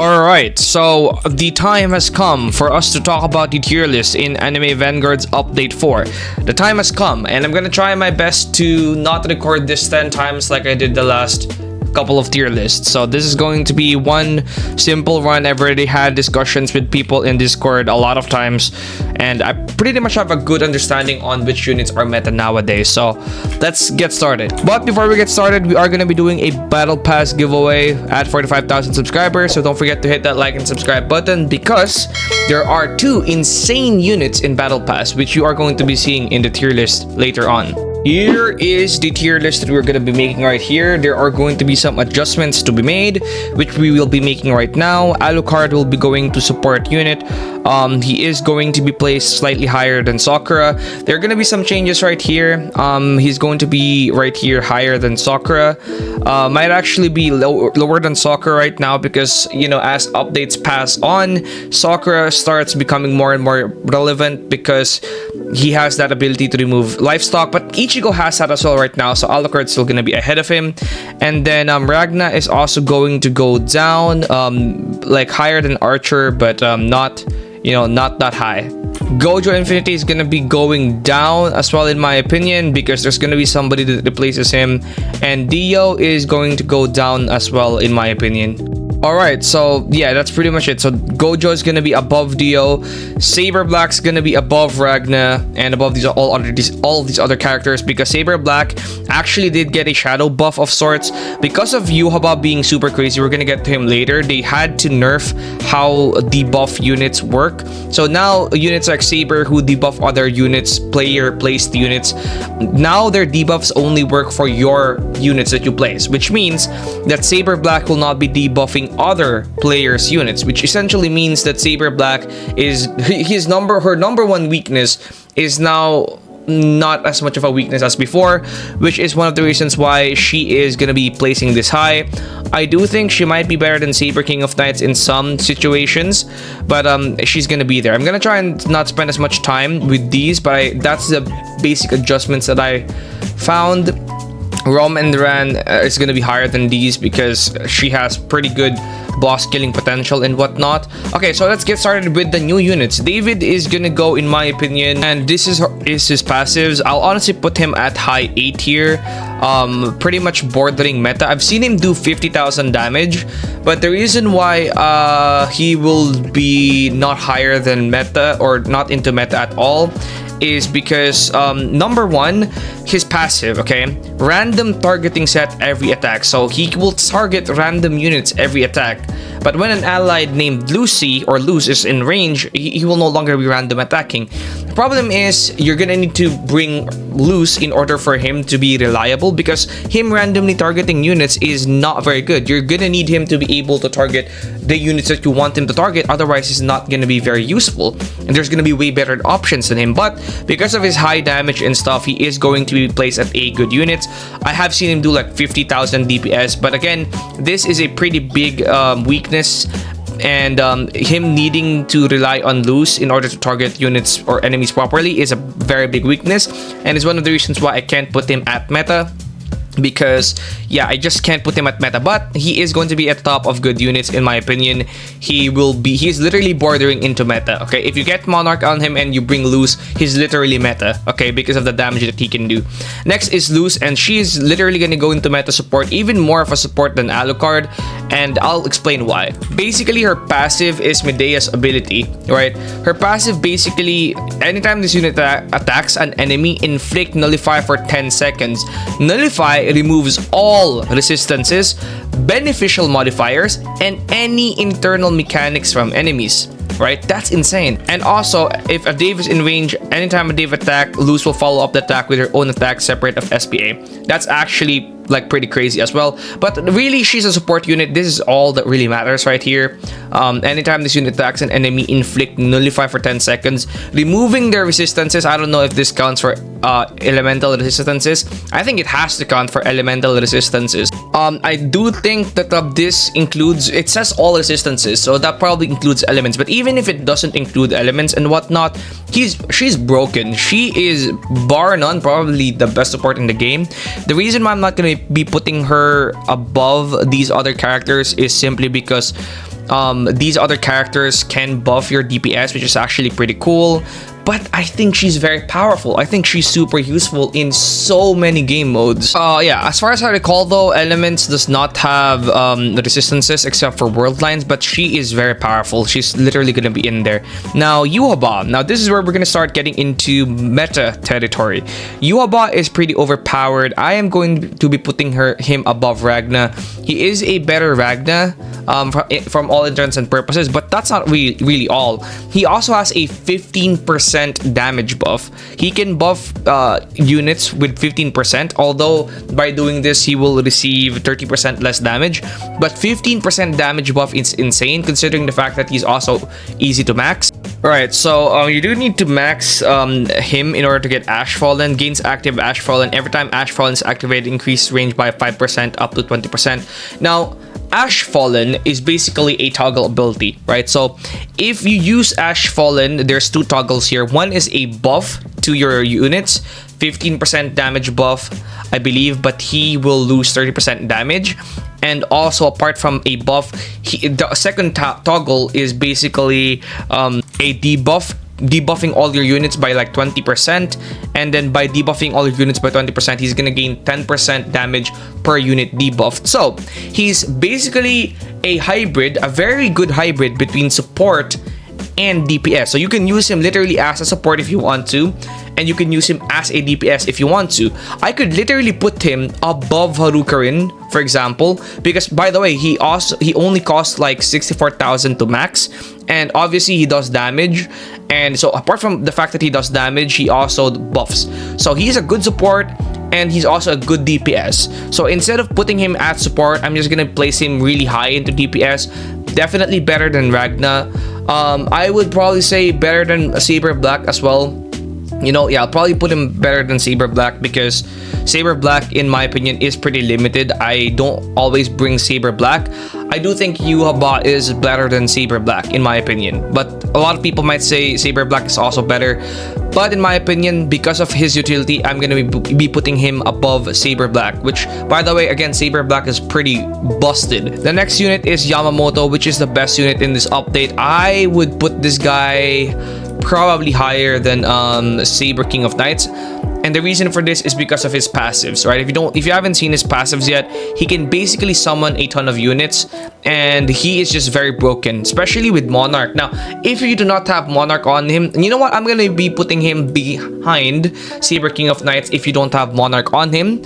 Alright, so the time has come for us to talk about the tier list in Anime Vanguards Update 4. The time has come, and I'm gonna try my best to not record this 10 times like I did the last couple of tier lists. So this is going to be one simple run. I've already had discussions with people in Discord a lot of times, and I pretty much have a good understanding on which units are meta nowadays. So let's get started. But before we get started, we are going to be doing a battle pass giveaway at 45,000 subscribers. So don't forget to hit that like and subscribe button, because there are 2 insane units in battle pass which you are going to be seeing in the tier list later on. Here is the tier list that we're going to be making right here. There are going to be some adjustments to be made, which we will be making right now. Alucard will be going to support unit. He is going to be placed slightly higher than Sakura. There are going to be some changes right here. He's going to be right here higher than Sakura. Might actually be lower than Sakura right now, because, you know, as updates pass on, Sakura starts becoming more and more relevant because he has that ability to remove livestock. But Ichigo has that as well right now, so Alucard's still going to be ahead of him. And then Ragna is also going to go down, like higher than Archer, but not, you know, not that high. Gojo Infinity is going to be going down as well, in my opinion, because there's going to be somebody that replaces him. And Dio is going to go down as well, in my opinion. Alright, so yeah, that's pretty much it. So Gojo is gonna be above Dio, Saber Black's gonna be above Ragna, and above all of these other characters, because Saber Black actually did get a shadow buff of sorts because of Uaba being super crazy. We're gonna get to him later. They had to nerf how debuff units work. So now units like Saber, who debuff other units, player placed units, now their debuffs only work for your units that you place, which means that Saber Black will not be debuffing other players' units, which essentially means that Saber Black is her number one weakness is now not as much of a weakness as before, which is one of the reasons why she is gonna be placing this high. I do think she might be better than Saber King of Knights in some situations, but she's gonna be there. I'm gonna try and not spend as much time with these, but that's the basic adjustments that I found. Rom and Ran is going to be higher than these because she has pretty good boss killing potential and whatnot. Okay, so let's get started with the new units. David is going to go, in my opinion, and this is his passives. I'll honestly put him at high 8 here. Pretty much bordering meta. I've seen him do 50,000 damage, but the reason why he will be not higher than meta, or not into meta at all, is because number one, his passive, okay, random targeting set every attack. So he will target random units every attack, but when an allied named Luce is in range, he will no longer be random attacking. The problem is you're gonna need to bring Luce in order for him to be reliable, because him randomly targeting units is not very good. You're gonna need him to be able to target the units that you want him to target, otherwise he's not gonna be very useful, and there's gonna be way better options than him. But because of his high damage and stuff, he is going to be placed at a good units. I have seen him do like 50,000 DPS, but again, this is a pretty big weakness, and him needing to rely on Luce in order to target units or enemies properly is a very big weakness, and it's one of the reasons why I can't put him at meta. Because yeah, I just can't put him at meta, but he is going to be at the top of good units, in my opinion. He's literally bordering into meta. Okay, if you get Monarch on him and you bring Luce, he's literally meta, okay, because of the damage that he can do. Next is Luce, and she's literally going to go into meta support, even more of a support than Alucard, and I'll explain why. Basically, her passive is Medea's ability, right? Her passive, basically, anytime this unit attacks an enemy, inflict Nullify for 10 seconds. Nullify removes all resistances, beneficial modifiers, and any internal mechanics from enemies. Right? That's insane. And also, if a Dave is in range, anytime a Dave attack, Luce will follow up the attack with her own attack separate of SPA. That's actually like pretty crazy as well. But really, she's a support unit. This is all that really matters right here. Anytime this unit attacks an enemy, inflict Nullify for 10 seconds, removing their resistances. I don't know if this counts for elemental resistances. I think it has to count for elemental resistances. I do think that this includes, it says all resistances, so that probably includes elements. But even if it doesn't include elements and whatnot, she's broken. She is, bar none, probably the best support in the game. The reason why I'm not going to be putting her above these other characters is simply because these other characters can buff your DPS, which is actually pretty cool. But I think she's very powerful. I think she's super useful in so many game modes. Yeah, as far as I recall though, Elements does not have the resistances except for World Lines, but she is very powerful. She's literally gonna be in there. Now, Uaba. Now, this is where we're gonna start getting into meta territory. Uaba is pretty overpowered. I am going to be putting him above Ragna. He is a better Ragna from all intents and purposes, but that's not really all. He also has a 15% damage buff. He can buff units with 15%, although by doing this he will receive 30% less damage, but 15% damage buff is insane considering the fact that he's also easy to max. Alright, so you do need to max him in order to get Ash Fallen. Gains active Ash Fallen. Every time Ash Fallen is activated, increase range by 5% up to 20%. Now, Ash Fallen is basically a toggle ability, right? So if you use Ash Fallen, there's two toggles here. One is a buff to your units, 15% damage buff, I believe, but he will lose 30% damage. And also, apart from a buff, the second toggle is basically a debuff, debuffing all your units by like 20%, and then by debuffing all your units by 20%, he's gonna gain 10% damage per unit debuffed. So he's basically a hybrid, a very good hybrid between support and DPS. So you can use him literally as a support if you want to, and you can use him as a DPS if you want to. I could literally put him above Harukarin, for example, because by the way, he only costs like 64,000 to max, and obviously he does damage. And so apart from the fact that he does damage, he also buffs. So he's a good support, and he's also a good DPS. So instead of putting him at support, I'm just gonna place him really high into DPS. Definitely better than Ragna. I would probably say better than Saber Black as well. You know, yeah, I'll probably put him better than Saber Black because Saber Black, in my opinion, is pretty limited. I don't always bring Saber Black. I do think Uaba is better than Saber Black, in my opinion. But a lot of people might say Saber Black is also better. But in my opinion, because of his utility, I'm going to be putting him above Saber Black, which, by the way, again, Saber Black is pretty busted. The next unit is Yamamoto, which is the best unit in this update. I would put this guy probably higher than Saber King of Knights, and the reason for this is because of his passives, right? If you haven't seen his passives yet, he can basically summon a ton of units, and he is just very broken, especially with Monarch. Now, if you do not have Monarch on him, you know what? I'm gonna be putting him behind Saber King of Knights if you don't have Monarch on him.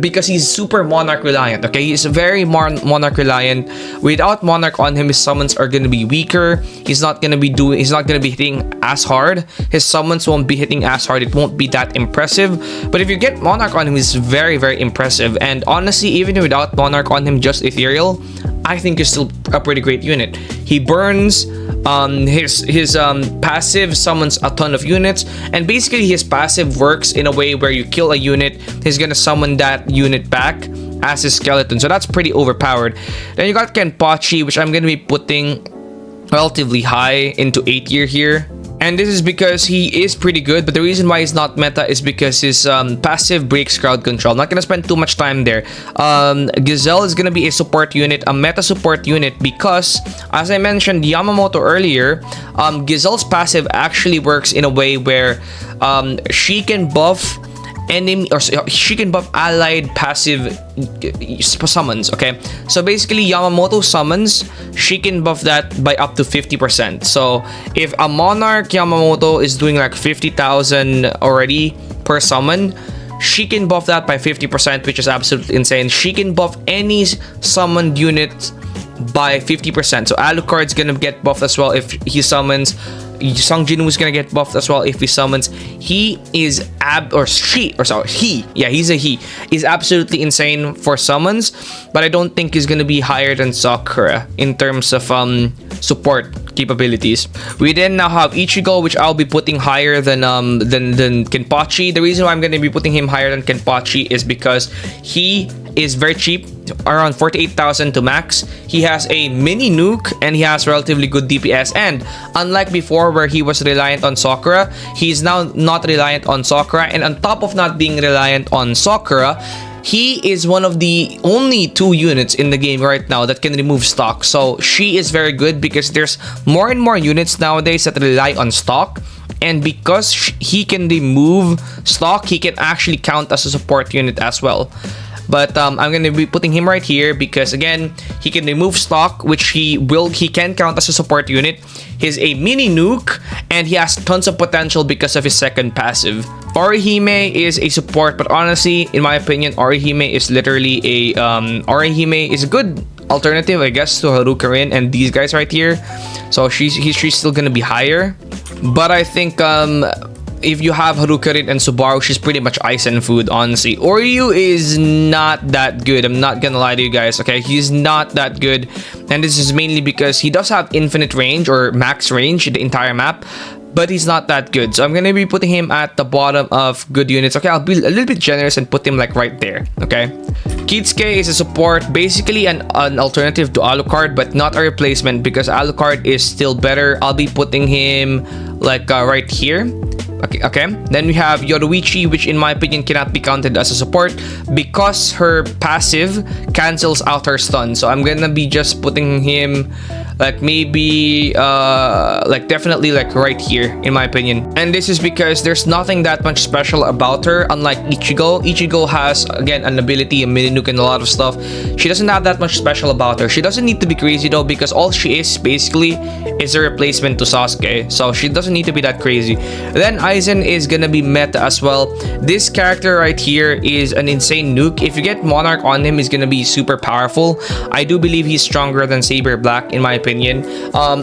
Because he's super Monarch reliant. Okay, he's very Monarch reliant. Without Monarch on him, his summons are gonna be weaker. He's not gonna be hitting as hard. His summons won't be hitting as hard. It won't be that impressive. But if you get Monarch on him, he's very, very impressive. And honestly, even without Monarch on him, just Ethereal, I think is still a pretty great unit. He burns. His passive summons a ton of units, and basically his passive works in a way where you kill a unit, he's gonna summon that unit back as his skeleton. So that's pretty overpowered. Then you got Kenpachi, which I'm gonna be putting relatively high into 8 tier here. And this is because he is pretty good, but the reason why he's not meta is because his passive breaks crowd control. Not gonna spend too much time there. Gizelle is gonna be a support unit, a meta support unit, because as I mentioned Yamamoto earlier, Gizelle's passive actually works in a way where she can buff enemy, or she can buff allied passive summons. Okay, so basically Yamamoto summons, she can buff that by up to 50%. So if a Monarch Yamamoto is doing like 50,000 already per summon, she can buff that by 50%, which is absolutely insane. She can buff any summoned unit by 50%. So Alucard's gonna get buffed as well if he summons. Sung Jinwoo is gonna get buffed as well if he summons. He is he is absolutely insane for summons, but I don't think he's gonna be higher than Sakura in terms of support capabilities. We then now have Ichigo, which I'll be putting higher than Kenpachi. The reason why I'm gonna be putting him higher than Kenpachi is because he is very cheap, around 48,000 to max. He has a mini nuke and he has relatively good DPS, and unlike before where he was reliant on Sakura, he's now not reliant on Sakura, and on top of not being reliant on Sakura, he is one of the only 2 units in the game right now that can remove stock. So she is very good because there's more and more units nowadays that rely on stock. And because he can remove stock, he can actually count as a support unit as well. But I'm going to be putting him right here because again, he can remove stock, which he can count as a support unit. He's a mini nuke and he has tons of potential because of his second passive. Orihime is a support, but honestly, in my opinion, Orihime is literally Orihime is a good alternative, I guess, to Harukarin and these guys right here. So she's still gonna be higher, but I think if you have Harukarin and Subaru, she's pretty much Aizen food, honestly. Oryu is not that good. I'm not gonna lie to you guys, okay? He's not that good. And this is mainly because he does have infinite range or max range in the entire map, but he's not that good. So I'm gonna be putting him at the bottom of good units. Okay, I'll be a little bit generous and put him like right there, okay? Kitsuke is a support, basically an alternative to Alucard, but not a replacement because Alucard is still better. I'll be putting him like right here. Okay. Then we have Yoruichi, which in my opinion cannot be counted as a support because her passive cancels out her stun. So I'm gonna be just putting him like maybe like definitely like right here in my opinion. And this is because there's nothing that much special about her, unlike Ichigo. Ichigo has again an ability, a mini nuke and a lot of stuff. She doesn't have that much special about her. She doesn't need to be crazy though because all she is basically is a replacement to Sasuke. So she doesn't need to be that crazy. Then Aizen is gonna be meta as well. This character right here is an insane nuke. If you get Monarch on him, he's gonna be super powerful. I do believe he's stronger than Saber Black in my opinion.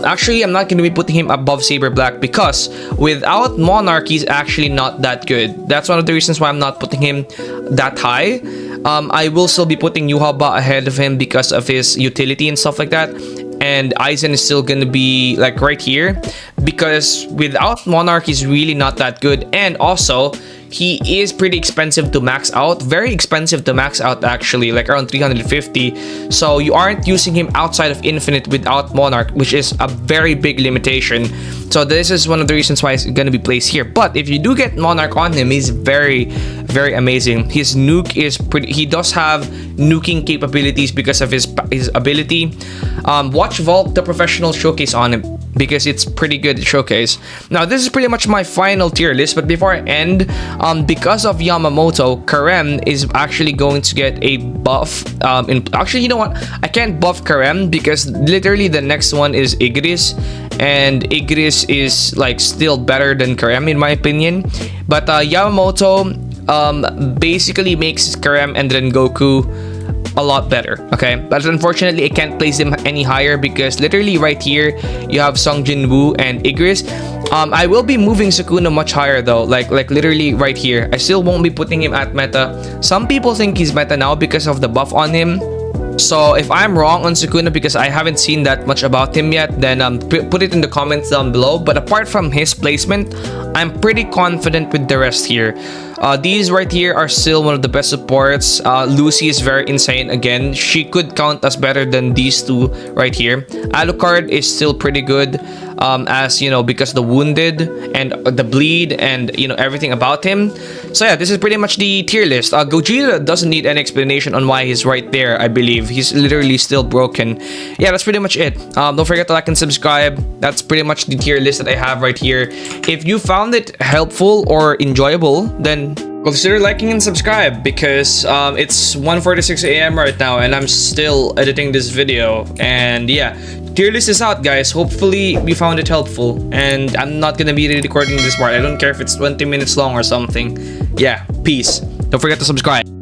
Actually, I'm not gonna be putting him above Saber Black because without Monarch, he's actually not that good. That's one of the reasons why I'm not putting him that high. I will still be putting Uaba ahead of him because of his utility and stuff like that. And Aizen is still gonna be like right here because without Monarch, he's really not that good. And also, he is pretty expensive to max out, very expensive to max out actually, like around 350. So you aren't using him outside of Infinite without Monarch, which is a very big limitation. So this is one of the reasons why it's gonna be placed here. But if you do get Monarch on him, he's very, very amazing. His nuke is pretty, he does have nuking capabilities because of his ability. Watch Vault the Professional Showcase on him because it's pretty good showcase. Now this is pretty much my final tier list, but before I end, because of Yamamoto, Karem is actually going to get a buff. Actually, you know what? I can't buff Karem because literally the next one is Igris, and Igris is like still better than Karem in my opinion. But Yamamoto basically makes Karem and Rengoku a lot better, okay? But unfortunately, I can't place them any higher because literally right here, you have Sung Jin Woo and Igris. I will be moving Sukuna much higher though, like literally right here. I still won't be putting him at meta. Some people think he's meta now because of the buff on him. So if I'm wrong on Sukuna because I haven't seen that much about him yet, then put it in the comments down below. But apart from his placement, I'm pretty confident with the rest here. These right here are still one of the best supports. Luce is very insane again. She could count as better than these two right here. Alucard is still pretty good. As you know, because the wounded and the bleed and you know everything about him. So yeah, this is pretty much the tier list. Gogeta doesn't need any explanation on why he's right there. I believe he's literally still broken. Yeah, that's pretty much it. Don't forget to like and subscribe. That's pretty much the tier list that I have right here. If you found it helpful or enjoyable, then consider liking and subscribe because it's 1:46 a.m. right now and I'm still editing this video. And yeah, tier list is out, guys. Hopefully you found it helpful, and I'm not gonna be recording this part. I don't care if it's 20 minutes long or something. Yeah, peace. Don't forget to subscribe.